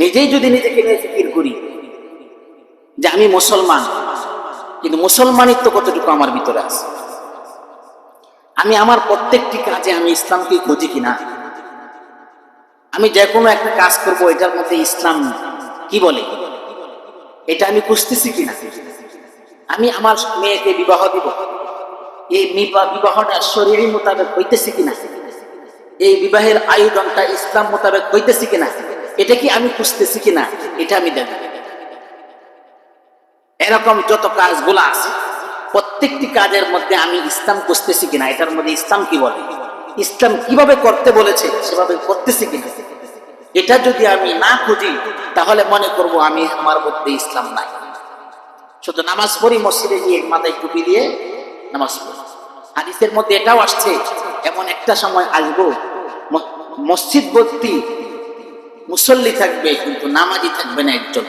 নিজেই যদি নিজেকে নিয়ে ফিকির করি যে আমি মুসলমান, কিন্তু মুসলমানিত্ব কতটুকু আমার ভিতরে আছে, আমি আমার প্রত্যেকটি কাজে আমি ইসলামকে খুঁজি কিনা, আমি যে কোনো একটা কাজ করব এটার মধ্যে ইসলাম কি বলে এটা আমি খুঁজতেছি কিনা, আমি আমার মেয়েকে বিবাহ দিব, এই বিবাহটা শরীয়ত মোতাবেক হইতেছে কিনা, এই বিবাহের আয়োজনটা ইসলাম মোতাবেক হইতেছে কিনা, এটা কি আমি খুঁজতেছি কিনা, এটা আমি দেখব। এরকম যত কাজগুলো আছে প্রত্যেকটি কাজের মধ্যে আমি ইসলাম খুঁজতেছি কিনা, এটার মধ্যে ইসলাম কি বলে, ইসলাম কিভাবে করতে বলেছে সেভাবে করতেছি কিনা, এটা যদি আমি না খুঁজি তাহলে মনে করব আমি আমার মধ্যে ইসলাম নাই। শুধু নামাজ পড়ি, মসজিদে গিয়ে মাথায় টুপি দিয়ে নামাজ পড়ি। হাদিসের মধ্যে এটাও আসছে এমন একটা সময় আসবো মসজিদ ভর্তি মুসল্লি থাকবে কিন্তু নামাজি থাকবে না একজন,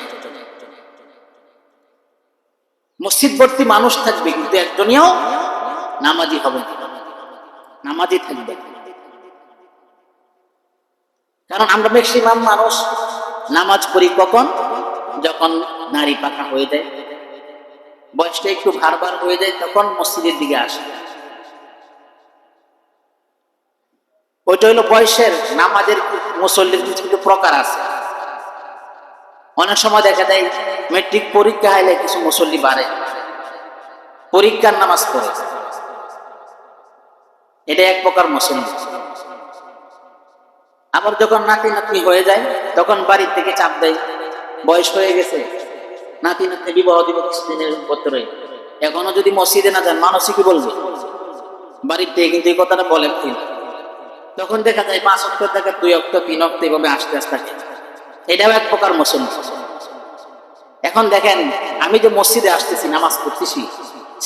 মসজিদ ভর্তি মানুষ থাকবে কিন্তু একজনও নামাজি হবে না, নামাজি থাকবে। কারণ আমরা ম্যাক্সিমাম মানুষ নামাজ পড়ি কখন, যখন নারী পাকা হয়ে যায়, বয়সটা একটু ভারবার হয়ে যায়, তখন মসজিদের দিকে আসে। ওইটা হলো বয়সের নামাজের মুসল্লির কিছু কিছু প্রকার আছে। অনেক সময় দেখা যায় মেট্রিক পরীক্ষা হলে কিছু মুসল্লি বাড়ে, পরীক্ষার নামাজ পড়ে, এটা এক প্রকার মুসল্লি। আবার যখন নাতি নাতনি হয়ে যায় তখন বাড়ির থেকে চাপ দেয়, বয়স হয়ে গেছে, নাতি নাতনি বিবাহ দিব কিছুদিনের ভিতরে, এখনো যদি মসজিদে না যান মানুষই কি বলবে, বাড়ির থেকে কিন্তু এই কথাটা বলেন কিনা। তখন দেখা যায় 5 ওয়াক্ত থেকে 2 ওয়াক্ত 3 ওয়াক্ত এভাবে আসতে আসতে, এটাও এক প্রকার মুসলমান। এখন দেখেন আমি যে মসজিদে আসতেছি নামাজ পড়তেছি,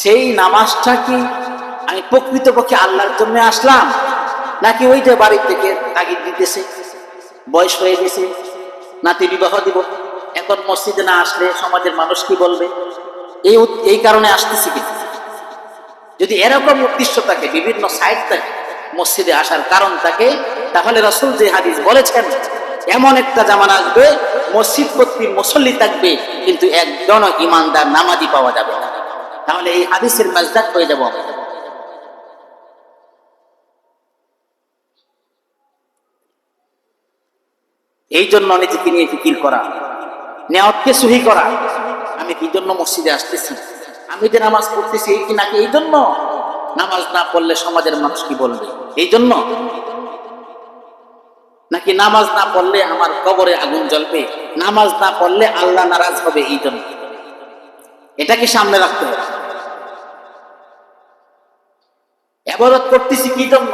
সেই নামাজটা কি আমি প্রকৃতপক্ষে আল্লাহর জন্য আসলাম, নাকি ওই যে বাড়ির থেকে তাগিদ দিতেছে, বয়স হয়ে গেছে, নাতি বিবাহ দিব, এখন মসজিদে না আসলে সমাজের মানুষ কি বলবে, এই কারণে আসতেছি কি? যদি এরকম উদ্দেশ্য থাকে, বিভিন্ন সাইড থাকে মসজিদে আসার কারণ থাকে, তাহলে রাসূল যে হাদিস বলেছেন এমন একটা জামানা আসবে মসজিদ প্রতি মুসল্লি থাকবে কিন্তু একজনও ইমানদার নামাজি পাওয়া যাবে না। তাহলে এই হাদিসের মাজদাক হয়ে যাব। এই জন্য নিজেকে নিয়ে ফিকির করা, নিয়তকে সহি করা, আমি কি জন্য মসজিদে আসতেছি, আমি যে নামাজ পড়তেছি এই কি নাকি এই জন্য, নামাজ না পড়লে সমাজের মানুষ কি বলবে এই জন্য, নাকি নামাজ না পড়লে আমার কবরে আগুন জ্বলবে, নামাজ না পড়লে আল্লাহ নারাজ হবে এই জন্য, এটাকে সামনে রাখতে হবে। ইবাদত করতেছি কি জন্য,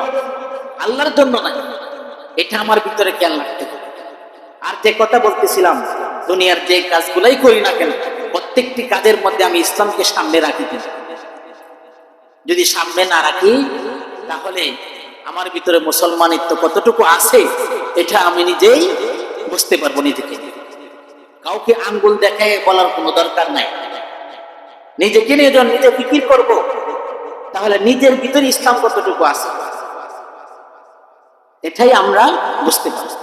আল্লাহর জন্য না, এটা আমার ভিতরে খেয়াল রাখতে হবে। আর যে কথা বলতেছিলাম, দুনিয়ার যে কাজগুলাই করি না কেন প্রত্যেকটি কাজের মধ্যে আমি ইসলামকে সামনে রাখি কিনা, যদি সামনে না রাখি তাহলে আমার ভিতরে মুসলমানিত্ব কতটুকু আছে এটা আমি নিজেই বুঝতে পারবো নিজেকে। কাউকে আঙ্গুল দেখায় বলার কোনো দরকার নাই, নিজেকে নিয়ে যখন নিজে ফিকির করব তাহলে নিজের ভিতরে ইসলাম কতটুকু আছে এটাই আমরা বুঝতে পারবো।